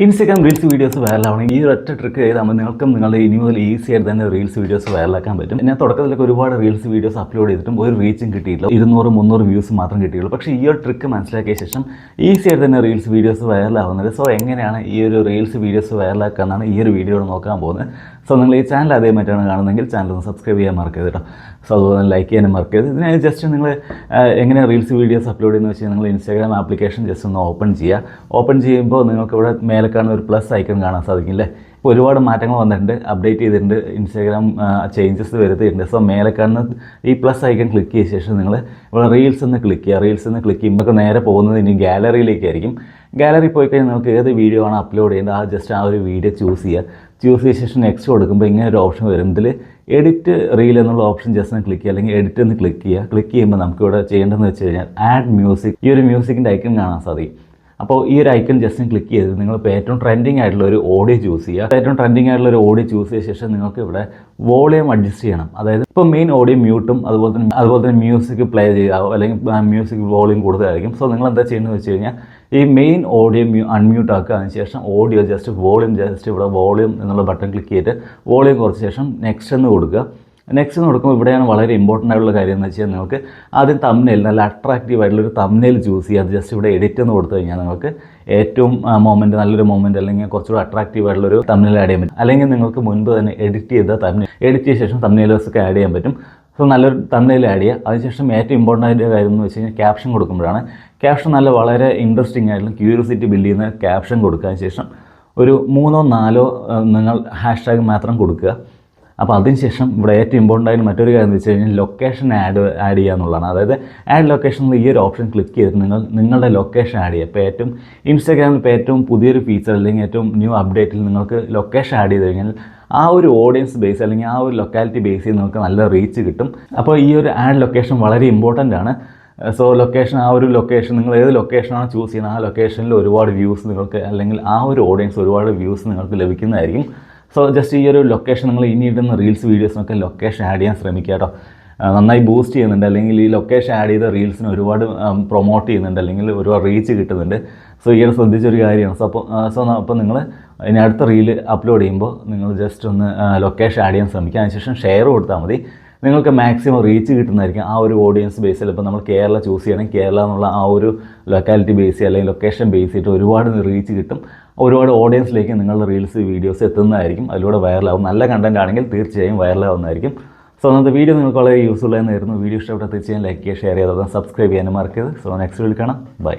Instagram reels videos വൈറലാവണമെങ്കിൽ ഈ ഒറ്റ trick ചെയ്താൽ നിങ്ങൾക്കും നിങ്ങളുടെ ഇനി മുതൽ ഈസി ആയിട്ട് തന്നെ റീൽസ് വീഡിയോസ് വൈറലാക്കാൻ പറ്റും. ഞാൻ തുടക്കത്തിലൊക്കെ ഒരുപാട് റീൽസ് വീഡിയോസ് അപ്ലോഡ് ചെയ്തിട്ടും ഒരു റീച്ചും കിട്ടിയില്ല, 200-300 വ്യൂസ് മാത്രം കിട്ടിയുള്ളൂ. പക്ഷേ ഈ ഒരു ട്രിക്ക് മനസ്സിലാക്കിയ ശേഷം ഈസി ആയിട്ട് തന്നെ റീൽസ് വീഡിയോസ് വൈറലാവുന്നത്. സോ എങ്ങനെയാണ് ഈ ഒരു റീൽസ് വീഡിയോസ് വൈറലാക്കുക എന്നാണ് ഈ ഒരു വീഡിയോയിൽ നോക്കാൻ പോകുന്നത്. സോ നിങ്ങൾ ഈ ചാനൽ അതേമായിട്ടാണ് കാണുന്നതെങ്കിൽ ചാനൽ ഒന്ന് സബ്സ്ക്രൈബ് ചെയ്യാൻ മറക്കരുത് കേട്ടോ. സോ അതുപോലെ ലൈക്ക് ചെയ്യാനും മറക്കരുത്. ഇതിന് ജസ്റ്റ് നിങ്ങൾ എങ്ങനെ റീൽസ് വീഡിയോസ് അപ്ലോഡ് ചെയ്യുന്നത് വെച്ചാൽ നിങ്ങൾ ഇൻസ്റ്റാഗ്രാം ആപ്ലിക്കേഷൻ ജസ്റ്റ് ഒന്ന് ഓപ്പൺ ചെയ്യുക. ഓപ്പൺ ചെയ്യുമ്പോൾ നിങ്ങൾക്ക് ഇവിടെ മേലെ കാണുന്ന ഒരു പ്ലസ് ഐക്കൺ കാണാൻ സാധിക്കില്ലേ. ഇപ്പോൾ ഒരുപാട് മാറ്റങ്ങൾ വന്നിട്ടുണ്ട്, അപ്ഡേറ്റ് ചെയ്തിട്ടുണ്ട്, ഇൻസ്റ്റാഗ്രാം ചേഞ്ചസ് വരുത്തിയിട്ടുണ്ട്. സോ മേലെ കാണുന്ന ഈ പ്ലസ് ഐക്കൺ ക്ലിക്ക് ചെയ്ത ശേഷം നിങ്ങൾ ഇവിടെ റീൽസ് എന്ന് ക്ലിക്ക് ചെയ്യുക. റീൽസ് എന്ന് ക്ലിക്ക് ചെയ്യുമ്പോൾ നേരെ പോകുന്നത് ഇനി ഗാലറിയിലേക്കായിരിക്കും. ഗാലറി പോയി കഴിഞ്ഞാൽ നിങ്ങൾക്ക് ഏത് വീഡിയോ ആണ് അപ്ലോഡ് ചെയ്യുന്നത് ജസ്റ്റ് ആ ഒരു വീഡിയോ ചൂസ് ചെയ്യുക. ചൂസ് ചെയ്ത ശേഷം നെക്സ്റ്റ് കൊടുക്കുമ്പോൾ ഇങ്ങനെ ഒരു ഓപ്ഷൻ വരും. ഇതിൽ എഡിറ്റ് റീൽ എന്നുള്ള ഓപ്ഷൻ ജസ്റ്റ് ഒന്ന് ക്ലിക്ക് ചെയ്യുക, അല്ലെങ്കിൽ എഡിറ്റ് എന്ന് ക്ലിക്ക് ചെയ്യുക. ക്ലിക്ക് ചെയ്യുമ്പോൾ നമുക്കിവിടെ ചെയ്യേണ്ടതെന്ന് വെച്ച് കഴിഞ്ഞാൽ ആഡ് മ്യൂസിക്, ഈ ഒരു മ്യൂസിക്കിൻ്റെ ഐക്കൺ കാണാൻ സാധിക്കും. അപ്പോൾ ഈ ഒരു ഐക്കൺ ജസ്റ്റ് ക്ലിക്ക് ചെയ്ത് നിങ്ങളിപ്പോൾ ഏറ്റവും ട്രെൻഡിങ് ആയിട്ടുള്ള ഒരു ഓഡിയോ ചൂസ് ചെയ്യുക. ഏറ്റവും ട്രെൻഡിങ് ആയിട്ടുള്ള ഒരു ഓഡിയോ ചൂസ് ചെയ്ത ശേഷം നിങ്ങൾക്ക് ഇവിടെ വോളിയം അഡ്ജസ്റ്റ് ചെയ്യണം. അതായത് ഇപ്പോൾ മെയിൻ ഓഡിയോ മ്യൂട്ടും അതുപോലെ തന്നെ മ്യൂസിക് പ്ലേ ചെയ്യുക, അല്ലെങ്കിൽ മ്യൂസിക് വോളിയം കൂടുതലായിരിക്കും. സോ നിങ്ങൾ എന്താ ചെയ്യുന്നത് വെച്ച് കഴിഞ്ഞാൽ ഈ മെയിൻ ഓഡിയോ അൺമ്യൂട്ട് ആക്കുക. അതിനുശേഷം ഓഡിയോ ജസ്റ്റ് ഇവിടെ വോളിയം എന്നുള്ള ബട്ടൺ ക്ലിക്ക് ചെയ്തിട്ട് വോളിയം കുറച്ച ശേഷം നെക്സ്റ്റ് എന്ന് കൊടുക്കുക. നെക്സ്റ്റ് എന്ന് കൊടുക്കുമ്പോൾ ഇവിടെയാണ് വളരെ ഇമ്പോർട്ടൻ്റ് ആയിട്ടുള്ള കാര്യം എന്ന് വെച്ചാൽ നിങ്ങൾക്ക് ആദ്യം തംബ്നെയിൽ നല്ല അട്രാക്റ്റീവ് ആയിട്ടുള്ളൊരു തംബ്നെയിൽ ചൂസ് ചെയ്യുക. അത് ജസ്റ്റ് ഇവിടെ എഡിറ്റ് എന്ന് കൊടുത്തു കഴിഞ്ഞാൽ നിങ്ങൾക്ക് ഏറ്റവും നല്ലൊരു മൊമെൻറ്റ് അല്ലെങ്കിൽ കുറച്ചുകൂടി അട്രാക്റ്റീവ് ആയിട്ടുള്ളൊരു തംബ്നെയിൽ ആഡ് ചെയ്യാൻ പറ്റും. അല്ലെങ്കിൽ നിങ്ങൾക്ക് മുൻപ് തന്നെ എഡിറ്റ് ചെയ്ത ശേഷം തംബ്നെയിൽസൊക്കെ ആഡ് ചെയ്യാൻ പറ്റും. സോ നല്ലൊരു തംബ്നെയിൽ ആഡ് ചെയ്യുക. അതിനുശേഷം ഏറ്റവും ഇമ്പോർട്ടൻ്റ് ആയിട്ടുള്ള കാര്യം എന്ന് വെച്ച് കഴിഞ്ഞാൽ ക്യാപ്ഷൻ കൊടുക്കുമ്പോഴാണ്. ക്യാപ്ഷൻ നല്ല വളരെ ഇൻട്രസ്റ്റിംഗ് ആയിട്ടുള്ള ക്യൂരിയോസിറ്റി ബിൽഡ് ചെയ്യുന്ന ക്യാപ്ഷൻ കൊടുക്കുക. അതിനുശേഷം ഒരു 3-4 നിങ്ങൾ ഹാഷ്ടാഗ് മാത്രം കൊടുക്കുക. അപ്പോൾ അതിനുശേഷം ഇവിടെ ഏറ്റവും ഇമ്പോർട്ടൻ്റ് ആയിട്ട് മറ്റൊരു കാര്യം എന്ന് വെച്ച് കഴിഞ്ഞാൽ ലൊക്കേഷൻ ആഡ് ചെയ്യുക എന്നുള്ളതാണ്. അതായത് ആഡ് ലൊക്കേഷനിൽ ഈ ഒരു ഓപ്ഷൻ ക്ലിക്ക് ചെയ്തിട്ട് നിങ്ങളുടെ ലൊക്കേഷൻ ആഡ് ചെയ്യുക. ഇപ്പോൾ ഇൻസ്റ്റാഗ്രാമിൽ ഏറ്റവും പുതിയൊരു ഫീച്ചർ അല്ലെങ്കിൽ ഏറ്റവും ന്യൂ അപ്ഡേറ്റിൽ നിങ്ങൾക്ക് ലൊക്കേഷൻ ആഡ് ചെയ്ത് കഴിഞ്ഞാൽ ആ ഒരു ഓഡിയൻസ് ബേസ് അല്ലെങ്കിൽ ആ ഒരു ലൊക്കാലിറ്റി ബേസ് ചെയ്ത് നിങ്ങൾക്ക് നല്ല റീച്ച് കിട്ടും. അപ്പോൾ ഈ ഒരു ആഡ് ലൊക്കേഷൻ വളരെ ഇമ്പോർട്ടൻ്റ് ആണ്. സോ ആ ഒരു ലൊക്കേഷൻ നിങ്ങൾ ഏത് ലൊക്കേഷനാണ് ചൂസ് ചെയ്യുന്നത് ആ ലൊക്കേഷനിൽ ഒരുപാട് വ്യൂസ് നിങ്ങൾക്ക്, അല്ലെങ്കിൽ ആ ഒരു ഓഡിയൻസ് ഒരുപാട് വ്യൂസ് നിങ്ങൾക്ക് ലഭിക്കുന്നതായിരിക്കും. സോ ജസ്റ്റ് ഈ ഒരു ലൊക്കേഷൻ നിങ്ങൾ ഇനി ഇടുന്ന റീൽസ് വീഡിയോസിനൊക്കെ ലൊക്കേഷൻ ആഡ് ചെയ്യാൻ ശ്രമിക്കുക കേട്ടോ. നന്നായി ബൂസ്റ്റ് ചെയ്യുന്നുണ്ട്, അല്ലെങ്കിൽ ഈ ലൊക്കേഷൻ ആഡ് ചെയ്ത റീൽസിന് ഒരുപാട് പ്രൊമോട്ട് ചെയ്യുന്നുണ്ട്, അല്ലെങ്കിൽ ഒരുപാട് റീച്ച് കിട്ടുന്നുണ്ട്. സോ ഈയിടെ ശ്രദ്ധിച്ചൊരു കാര്യമാണ്. അപ്പോൾ നിങ്ങൾ ഇനി അടുത്ത റീൽ അപ്ലോഡ് ചെയ്യുമ്പോൾ നിങ്ങൾ ജസ്റ്റ് ഒന്ന് ലൊക്കേഷൻ ആഡ് ചെയ്യാൻ ശ്രമിക്കുക. അതിനുശേഷം ഷെയർ കൊടുത്താൽ മതി. നിങ്ങൾക്ക് മാക്സിമം റീച്ച് കിട്ടുന്നതായിരിക്കും ആ ഒരു ഓഡിയൻസ് ബേസിൽ. ഇപ്പോൾ നമ്മൾ കേരള ചൂസ് ചെയ്യണമെങ്കിൽ കേരള എന്നുള്ള ആ ഒരു ലൊക്കാലിറ്റി ബേസ് അല്ലെങ്കിൽ ലൊക്കേഷൻ ബേസ് ചെയ്തിട്ട് ഒരുപാട് റീച്ച് കിട്ടും. ഒരുപാട് ഓഡിയൻസിലേക്ക് നിങ്ങളുടെ റീൽസ് വീഡിയോസ് എത്തുന്നതായിരിക്കും. അതിലൂടെ വൈറലാവും. നല്ല കണ്ടൻറ് ആണെങ്കിൽ തീർച്ചയായും വൈറലാവുന്നതായിരിക്കും. സോ അന്നത്തെ വീഡിയോ നിങ്ങൾക്ക് വളരെ യൂസ്ഫുൾ ആയിരുന്നു. വീഡിയോ ഇഷ്ടപ്പെട്ടാൽ തീർച്ചയായും ലൈക്ക് ചെയ്യുക, ഷെയർ ചെയ്യുക, സബ്സ്ക്രൈബ് ചെയ്യാനും മറക്കരുത്. സോ നെക്സ്റ്റ് വീഡിയോ കാണാം. ബൈ.